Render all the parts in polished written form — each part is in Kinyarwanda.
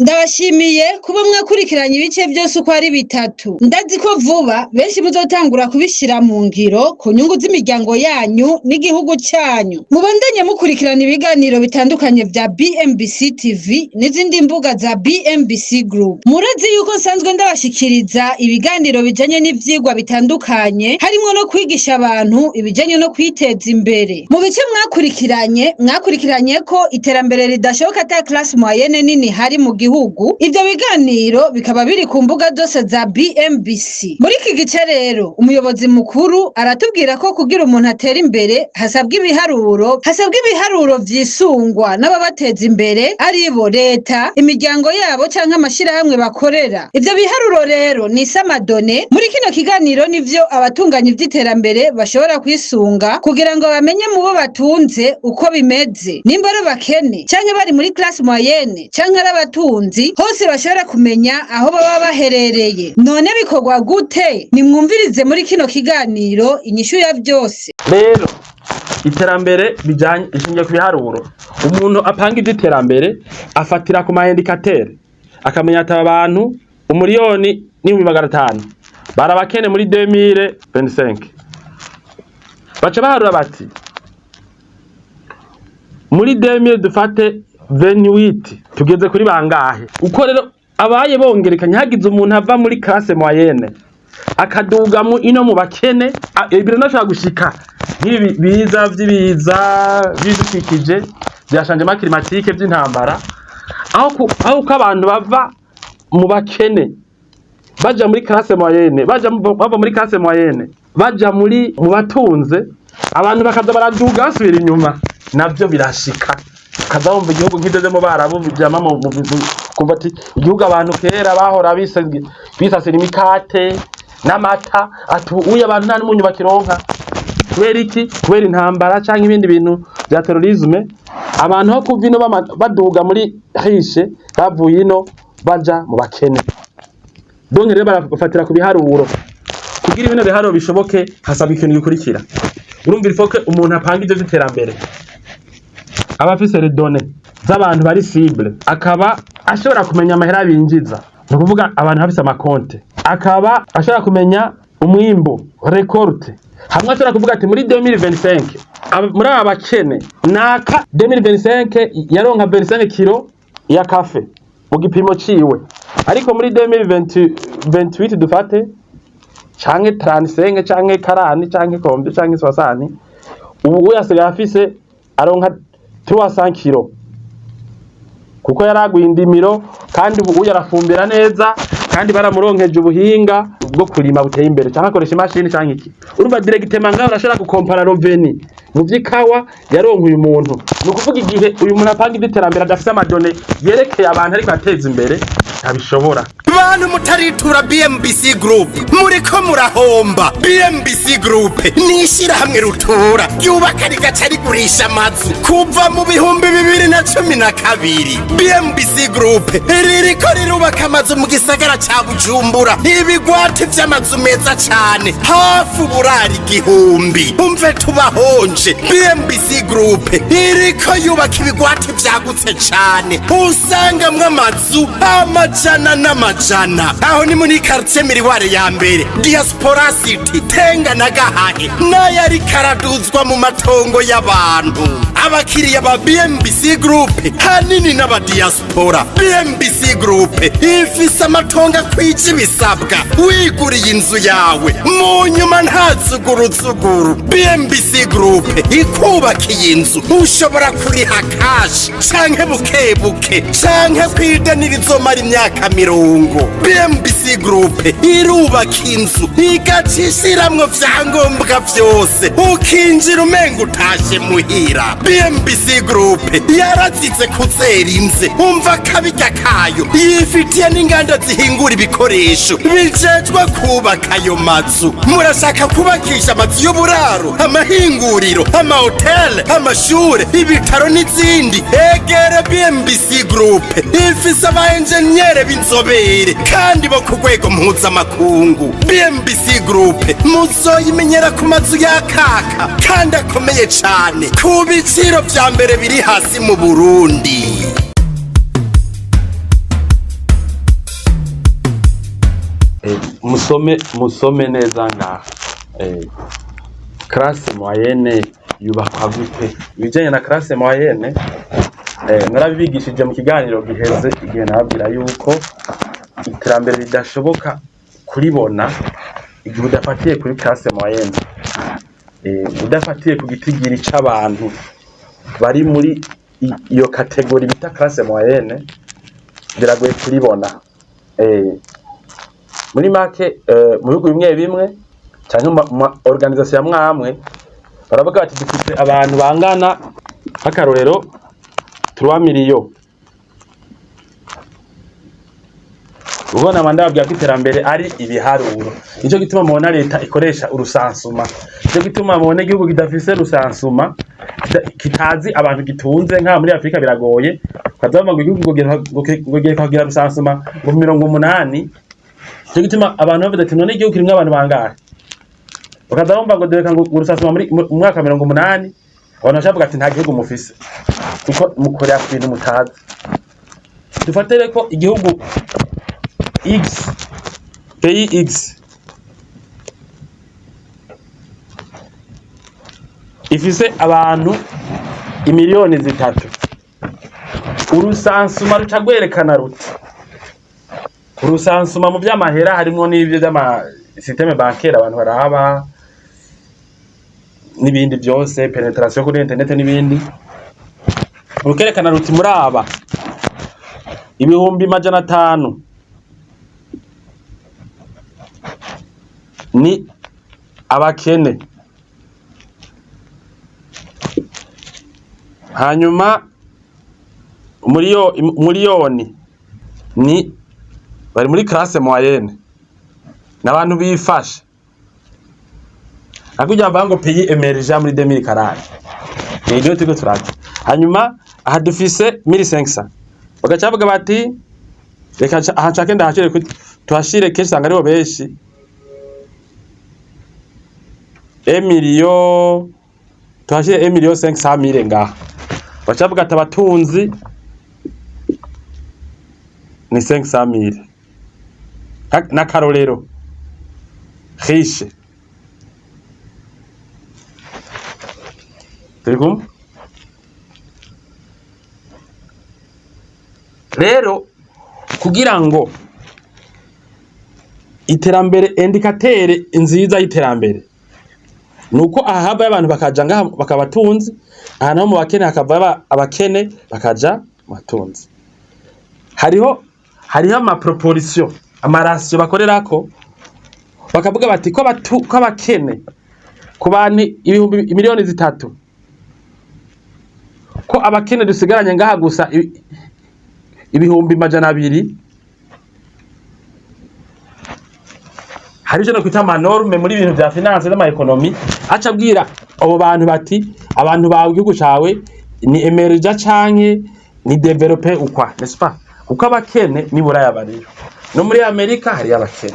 Ndabashimiye kuba mwakurikiranye ibice byose uko ari bitatu. Ndazi ko vuba benshi muzotangura kubishira mu ngiro ku nyungu z'imiryango yanyu n'igihugu cyanyu. Mubandanye mukurikirana ibiganiro bitandukanye vya BMBC TV n'izindi mbuga za BMBC Group. Murazi yuko nsanzwe ndabashikiriza ibiganiro bijanye n'ivyigwa bitandukanye, harimwo no kwigisha abantu ibijanye no kwiteza imbere. Mu bice mwakurikiranye ko iterambere ridashoboka ata classe moyenne nini hari mu gihugu. Ivyo biganiro bikaba biri ku mbuga zose za BMBC. Muri iki gice rero umuyobozi mukuru aratubwira ko kugira umuntu atera imbere hasabwa ibiharuro vyisungwa n'ababateza imbere aribo leta, imiryango yabo canke amashirahamwe bakorera. Ivyo biharuro rero ni samadone. Muri kino kiganiro nivyo abatunganya ivy'iterambere bashobora kwisunga kugira ngo bamenye mu bo batunze uko bimeze, nimba ari abakene canke bari muri classe moyenne canke ari abatunzi, hose bashobora kumenya aho baba baherereye. None bikorwa gute? Nimwumvirize muri kino kiganiro inyishu ya vyose. Rero iterambere bijanye ishingiye ku biharuro. Umuntu apanga ivy'iterambere afatira ku mahendikatere akamenya ati abantu umuriyoni n'500 barabakene muri 2025. Baca baharura bati muri 2000 dufate 28 tugeze kuri bangahe. Uko rero abaye bongerekanye hagize umuntu ava muri classe moyenne akaduga mu ino mu bakene, ibiro nashaka gushika nk'ibi biza bidukikije bya changement climatique by'intambara, aho ko abantu bava mu bakene baja muri classe moyenne, bava muri classe moyenne baja mu batunze, abantu bakaza baraduga basubira inyuma. Navyo birashika kazawumva igihugu nk'ideze mu barabu byama mu kumva ati igihugu abantu kera bahora bisasira imikate n'amata, ati uye abantu nta n'umunyu bakironka. Kubera iki? Kubera intambara canke ibindi bintu bya terrorisme. Abantu ho kuva ino baduga muri hishe bavuye ino baja mu bakene. Donc rero barafatira ku biharuro. Kugira ibintu biharuro bishoboke hasaba ikintu gikurikira. Urumva ifoke umuntu apanga ivyo by'iterambere, aba afise redone z'abantu bari cible, akaba ashobora kumenya amahera binjiza, no kuvuga abantu bafise amakonte, akaba ashobora kumenya umwimbo recorte. Hamwe ashobora kuvuga ati muri 2025 muri aba bakene naka 2025 yaronka 25 kilo ya kafe mu gipimo ciwe, ariko muri 2028 dufate canke 35 canke 40 canke kombe canke 60, ubu yasigaye afise aronka 300 kilo kuko yaraguye indimiro, kandi ubu yarafumbira neza, kandi baramuronkeje ubuhinga bwo kurima buteye imbere cyangwa akoresha imashini cyangwa iki. Urumva directement ngaho urashobora gukompara roveni mu vy'ikawa yaronka uyu muntu. Ni ukuvuga igihe uyu muntu apanga ivy'iterambere adafise amadone yerekeye abantu ariko ateza imbere ntabishobora. Bantu mutaritura BMBC Group muriko murahomba. BMBC Group nishira hamwe rutura yubaka rigaca rigurisha amazu kuva mu bihumbi 2012. BMBC Group ririko rirubaka amazu mu gisagara ca Bujumbura, ibigwati vy'amazu meza cane hafi uburari 1000. Umve tubahonje. BMBC Group iriko yubaka ibigwati vyagutse cane, usangamwe amazu amajana n'amajana. Aho ni muri quartier Miriware ya mbere, Diaspora City, Tenga na Gahahe, n'ayari karaduzwa mu matongo y'abantu. Abakiriya ba BMBC Group hanini n'aba diaspora. BMBC Group ifise amatonga kwije ibisabwa, wiguriye inzu yawe mu nyuma ntazuguruzuguru. BMBC Group ikubakiye inzu ushobora kuriha cash canke bukebuke canke kwidanira izomara imyaka 50. BMBC Group irubaka inzu igacishiramwo vyangombwa vyose, ukinjira umenga utashe muhira. BMBC Group yarazize kuzera inze, umva kabirya kayo yifitiye n'inganda zihingura ibikoresho bijejwe kubaka ayo mazu. Murashaka kubakisha amazu y'uburaro, amahinguriro, amahoteli, amashure, ibitaro n'izindi? Egere BMBC Group ifise aba engineer b'inzobere kandi bo ku rwego mpuzamakungu. BMBC Group muzoyimenyera ku mazu yakaka kandi akomeye cane ku biciro vya mbere biri hasi mu Burundi. musome neza ngaha. Classe moyenne yubakwa gute? Ibijanye na classe moyenne narabigishije mu kiganiro giheze igihe nababwira yuko iterambere ridashoboka kuribona igihe udafatiye kuri classe moyenne, udafatiye ku gitigiri c'abantu bari muri iyo kategori bita classe moyenne biragoye kuribona. Muri make mu bihugu bimwe bimwe canke mu organisation amwe baravuga bati dufite abantu bangana akarorero 3 millions. Ubona manda babwira ko iterambere ari ibiharuro. Nico gituma mubona leta ikoresha urusansuma. Nico gituma mubona igihugu kidafise rusansuma kitazi abantu gitunze nka muri Afrika biragoye. Kazava ngo igihugu ngogiye kugira rusansuma ngo 80. Nico gituma abantu bavuga ati none igihugu kirimwe abantu bangahe? Ukazabumva ngo dereka ngo rusansuma muri mwaka 80. Abantu bashavuga ati nta gihugu mufise. Kuko mukorera ku bintu mutazi. Dufatire ko igihugu X, pays X ifise abantu imiliyoni 3. Urusansuma ruca gwerekana ruti. Urusansuma mu by'amahera harimo n'ibyo by'ama systeme bancaire abantu baraba n'ibindi byose penetration kuri internet n'ibindi. Rukerekana ruti muraba ibihumbi 500 ni abakene, hanyuma umuriyoni ni bari muri classe moyenne n'abantu bifashe. Akujya bango pays emergent muri 2040 nibyo tuko turati. Hanyuma aha dufise 1500 bagacavuga bati reka aha nshake ndahashire tuhashire kenshi sanga aribo benshi 1 million tuhashire 1,500,000 ngaha. Bacavuga ati abatunzi ni 500,000 na karorero riche. Tegum rero kugira ngo iterambere indicateur nziza y'iterambere nuko ahava abantu bakaja ngaha bakabatunzi, ahantu mu bakene hakava abakene bakaja matunzi. Hariho ama proportion amarasyo bakorerako bakavuga bati ko abakene ku bantu ibihumbi miliyoni 3 ko abakene dusigaranye ngaha gusa ibihumbi 200. Hari cyo no kwita manorme muri ibintu bya finance n'ama economy aca bwira abo bantu bati abantu bawe igihugu cawe ni emergent canke ni developer ukwa, n'est-ce pas? Uko abakene ni buraya bariyo. No muri Amerika hari abakene.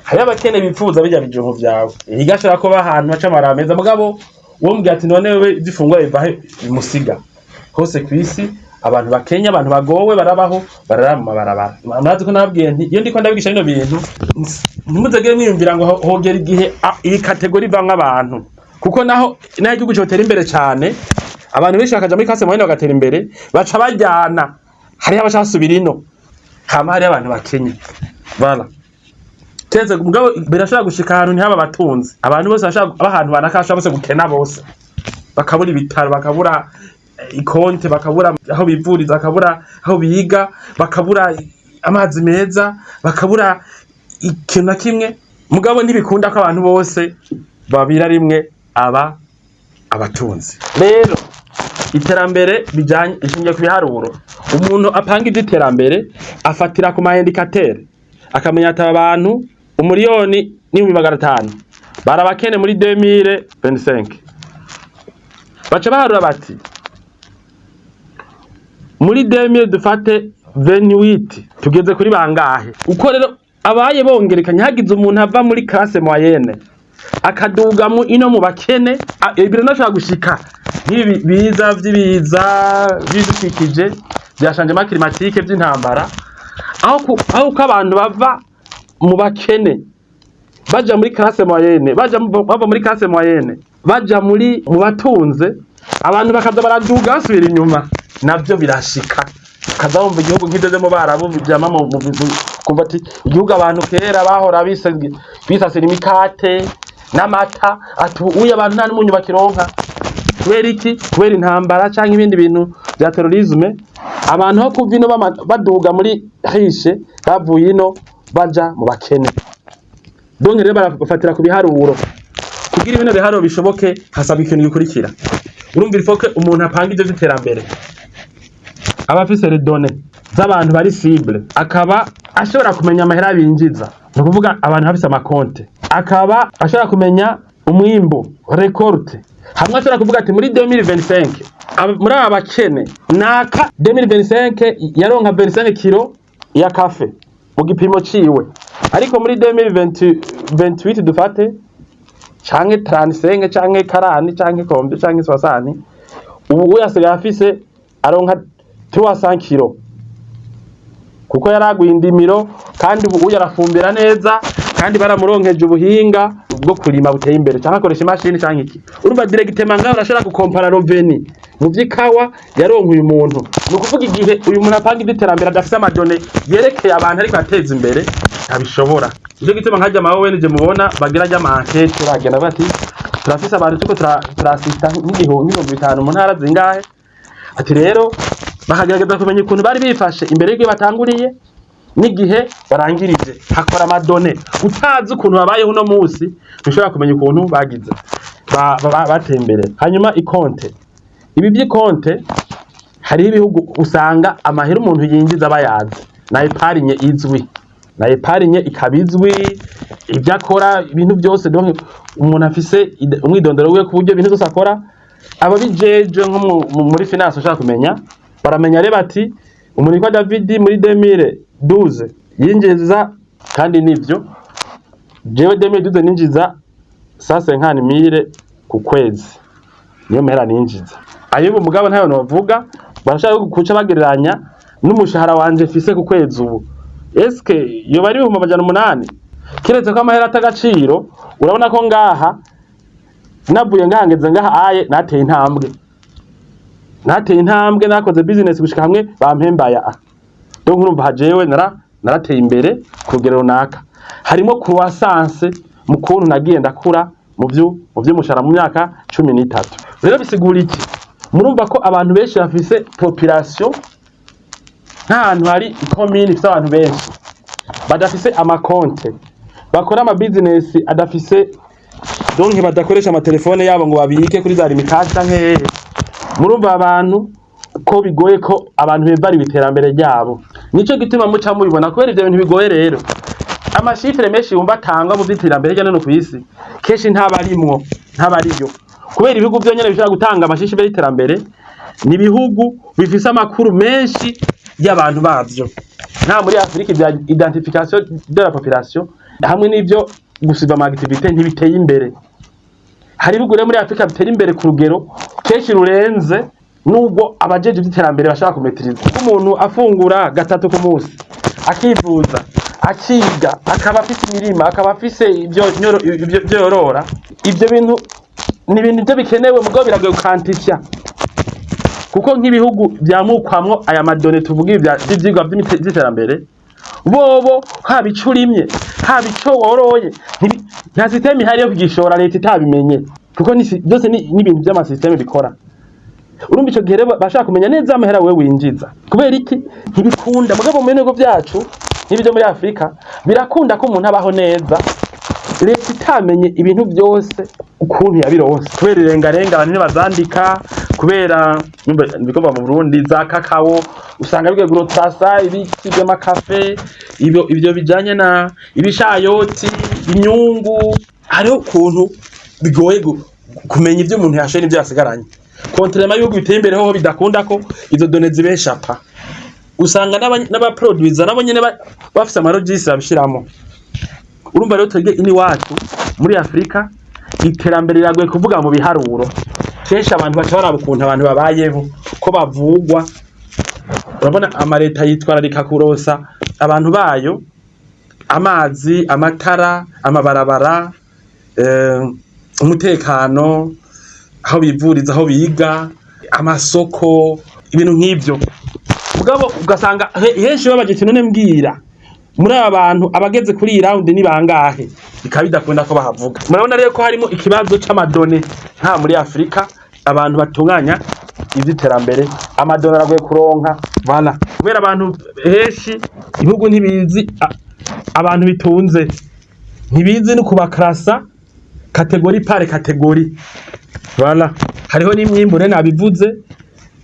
Hari abakene bipfuza bijya bijungu vyawe. Higashaka ko bahantu aca marameza mugabo uwo mbwira ati none wewe zifungwa bivahe musiga. Hose kwisi abantu bakenya abantu bagowe barabaho bararama barabara. Murazi ko nabwiye nti iyo ndiko ndabigisha bino bintu ntimuzagire mwiyumvira ngo hogera igihe iyi kategori bamwe abantu kuko naho igihugu cyotera imbere cyane abantu benshi bakaja muri classe moyenne bagatera imbere baca bajyana. Hari abashasubira ino hama hari abantu bakenye bala teze mugabo birashaka gushika ahantu ntihaba batunzi abantu bose bashaka abahantu banakasha bose gukena bose bakabura ibitaro bakabura ikonte bakabura aho bivuriza bakabura aho biga bakabura amazi meza bakabura ikintu na kimwe mugabo ntibikunda ko abantu bose babira rimwe abatunzi. Rero iterambere bijanye ishingiye ku biharuro umuntu apanga iterambere afatira ku maindikateur akamenya ati abantu umuriyoni n'ibihumbi 500 barabakene muri 2025 baca baharura bati muri 2000 dufate 28 tugeze kuri bangahe. Uko rero abaye bongerekanya hagize umuntu ava muri classe moyenne akaduga mu ino mu bakene ibiro nashaka gushika n'ibi biza bidukikije byashanje climatique by'intambara aho ko abantu bava mu bakene baja muri classe moyenne bava muri classe moyenne baja mu batunze abantu bakaza baraduga basubira inyuma navyo birashika kaza wumva igihugu nk'ivyo mu barabu bijama mu kumva ati igihugu abantu kera bahora bisasira imikate n'amata ati uyu abantu nta n'umunyu bakironka kubera iki kubera intambara canke ibindi bintu bya terrorisme abantu ho kuva ino baduga muri hishe bavuye ino baja mu bakene donc rero barafatira ku biharuro kugira ibintu biharuro bishoboke hasaba ikintu gikurikira urumva ifoke umuntu apanga ivyo by'iterambere aba afise les données z'abantu bari cible akaba ashobora kumenya amahera binjiza no kuvuga abantu bafise amakonte akaba ashobora kumenya umwimbo recorte hamwe ashobora kuvuga ati muri 2025 muri aba bakene naka 2025 yaronka 25 kilo ya kafe mu gipimo ciwe ariko muri 2028 dufate canke 35 canke 40 canke 40 canke 60 ubu yasigaye afise aronka 300 kilo kuko yaraguye indimiro kandi ubu yarafumbira neza kandi baramuronkeje ubuhinga bwo kurima buteye imbere cyangwa akoresha imashini cyangwa iki urumva directement ngaho urashaka gukompara roveni mu vyikawa yaronka uyu muntu no kuvuga igihe uyu muntu apanga iterambere adafite amadone yerekeye abantu ariko ateza imbere abishobora icyo gituma nkajya amawe nije mubona bagira jya enquête bagenda bati turafise abantu tuko turasista nk'ibihumbi 5 mu ntara zingahe ati rero bakagerageza kumenya ukuntu bari bifashe imbere y'ibyo batanguriye n'igihe barangirije hakora amadone utazi ukuntu babayeho uno munsi ushobora kumenya ukuntu bagize batembere hanyuma ikonte ibi by'ikonte hari ibihugu usanga amahera umuntu yinjiza bayazi na epargne izwi na epargne ikabizwi ibyo akora ibintu byose donc umuntu afise umwidondoro we ku buryo ibintu byose akora ababijeje nko muri finance ushaka kumenya baramenya reba ati umuntu kwa David muri 2012 yinjiza kandi nivyo jewe 2012 ninjiza 150,000 ku kwezi niyo mehera ninjiza ayo umugabo ntayo novuga barashaka kuca bagereranya n'umushahara wanje fise ku kwezi ubu eske yo bari 800 kiretse ko amahera atagaciro urabona ko ngaha navuye ngahangeze ngaha aye nateye intambwe nakoze business gushika hamwe bampembaya donc urumva hajewe narateye imbere ku rugero runaka harimo croissance mu kuntu nagiye ndakura mu vy'umushara mu myaka 13 rero bisigura iki murumva ko abantu benshi bafise population ntahantu hari commune ifite abantu benshi badafise amakonte bakora ama business adafise donc badakoresha amatelefone yabo ngo babike kuri za limikasi canke murumva abantu ko bigoye ko abantu bebari biterambere ryabo nico gituma muca mubibona kubera ivyo bintu bigoye rero amashifre menshi yumva tangwa mu byiterambere cyane no kwisi keshi ntabariyo kubera ibihugu byo nyene bishaka gutanga amashifre y'iterambere ni bihugu bifise amakuru menshi y'abantu bavyo nta muri Afrika bya identification de la population hamwe n'ivyo gusiba ama activité ntibiteye imbere hari ibihugu rero muri Afrika bitera imbere ku rugero keshi rurenze nubwo abajeje by'iterambere bashaka kumetiriza umuntu afungura gatatu ku munsi akivuza akiga akaba afite imirima akaba afise ibyo yorora ibyo bintu ni ibintu byo bikenewe mugabo biragoye kwantifya kuko nk'ibihugu byamukwamwo aya madone tuvuga ibyigwa by'iterambere bobo haba icurimye haba ico woroye nta systeme ihari yo kugishora leta itabimenye kuko byose ni ibintu by'amasysteme bikora urumva ico gihe bashaka kumenya neza amahera wewe winjiza kubera iki ntibikunda mugabo mu binego byacu n'ibyo muri Afrika birakunda ko umuntu abaho neza leta itamenye ibintu byose ukuntu yabironse kubera irengarenga abantu bazandika kubera bikova mu Burundi za kakao usanga bigeguro trasa ibiki by'amakafe ibyo bijanye na ibishayoti imyungu hariho ukuntu bigoye kumenya ibyo umuntu yashene ibyo yasigaranye kontrema y'uko biteye imbere ho bidakunda ko izo données zibeshapa usanga n'abaproducer nabo nyene bafise amarogisi babishiramo urumva rero twege ini wacu muri Afrika iterambere riragoye kuvuga mu biharuro kenshi abantu baca barabukunta abantu babayeho ko bavugwa urabona amareta yitwararika kurosa abantu bayo amazi, amatara, amabarabara, umutekano, aho bivuriza, aho biga, amasoko, ibintu nk'ivyo. Mugabo ugasanga henshi babajije none mbwira muri aba bantu abageze kuri iyi round ni bangahe, bikaba bidakunda ko bahavuga. Murabona rero ko harimo ikibazo c'amadone nta muri Afrika abantu batunganya ivy'iterambere, amadone aragoye kuronka voilà, kubera abantu henshi ibihugu ntibizi abantu bitunze, ntibizi no kubaklasa kategori pare kategori voilà. Hariho n'imyimbure nabivuze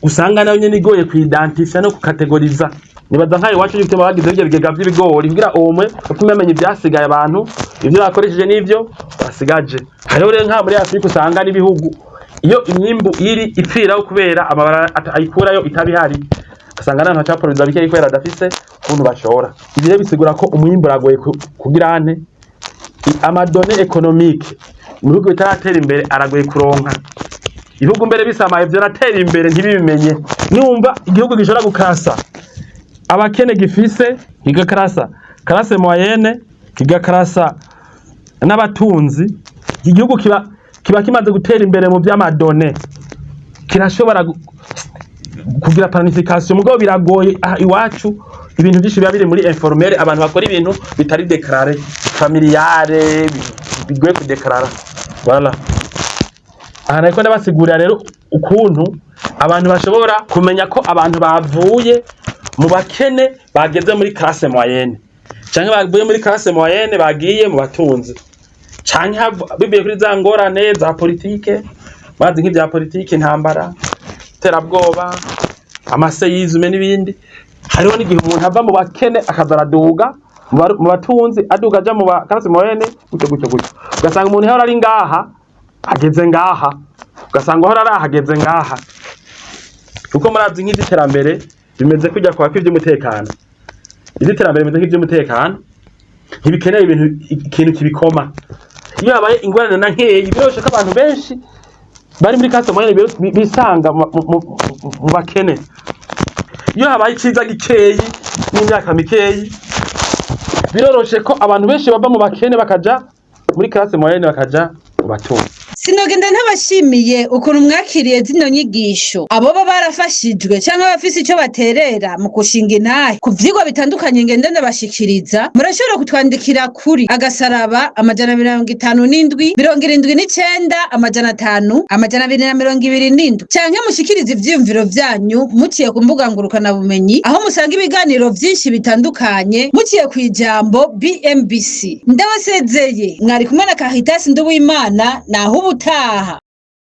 usanga nayo nyene igoye kwidentifya no kukategoriza. Nibaza nkayo wacu y'ibyo bagize ibyo bigega by'ibigori ngira omwe ukumenya ibyasigaye abantu ibyo bakoresheje n'ivyo basigaje. Hariho rero nka muri Afrika usanga n'ibihugu iyo imyimbu iri ipfiraho kubera amabara ayikurayo itabihari, usanga nta cyaporoza bike kubera adafise kuntu bashora. Ibi rero bisigura ko umwimbu ragoye kugira ante amadone economique mu bihugu bitaratera imbere aragoye kuronka. Ibihugu mbere bisamaye byo ratera imbere ntibibimenye. Numva igihugu gishora gukasa abakene gifise kigakarasa classe moyenne, kigakarasa n'abatunzi, igihugu kiba kimaze gutera imbere mu by'amadone, kirashobora kugira planification. Mugabo biragoye iwacu ibintu byinshi biba biri muri informel, abantu bakora ibintu bitari déclarer familiare bigoye kudeclara voilà. Aha nariko ndabasigurira rero ukuntu abantu bashobora kumenya ko abantu bavuye mu bakene bageze muri classe moyenne, canke bavuye muri classe moyenne bagiye mu batunzi, canke bibiye kuri za ngorane za politike, bazi nk'ibya politike, intambara, terabwoba, amaseyizme n'ibindi. Hariho n'igihe umuntu ava mu bakene akazaraduga mu batunzi, aduga aja mu classe moyenne gutyo. Ugasanga umuntu yahora ari ngaha ageze ngaha, ugasanga ahora ari ahageze ngaha. Kuko murazi nk'iterambere bimeze kujya kwa kw'ivy'umutekano. Iterambere bimeze nk'ivy'umutekano ntibikeneye ikintu kibikoma. Iyo habaye ingorane na nkeyi biroshe ko abantu benshi bari muri classe moyenne bisanga mu bakene. Iyo habaye iciza gikeyi n'imyaka mikeyi biroroshe ko abantu benshi bava mu bakene bakaja muri classe moyenne bakaja mu batunzi. Sinogenda ntabashimiye ukuntu mwakiriye zino nyigisho abo baba barafashijwe cyangwa bafise ico baterera mu kushinga intahe ku vyigwa bitandukanye ngenda ndabashikiriza. Murashobora kutwandikira kuri agasaraba 257 79 500 227 canke mushikiriza ivyiyumviro vyanyu muciye ku mbuga ngurukana bumenyi aho musanga ibiganiro vyinshi bitandukanye muciye kwijambo BMBC. Ndabasezeye mwari kumwe na Caritas Nduwimana naho ubutaha.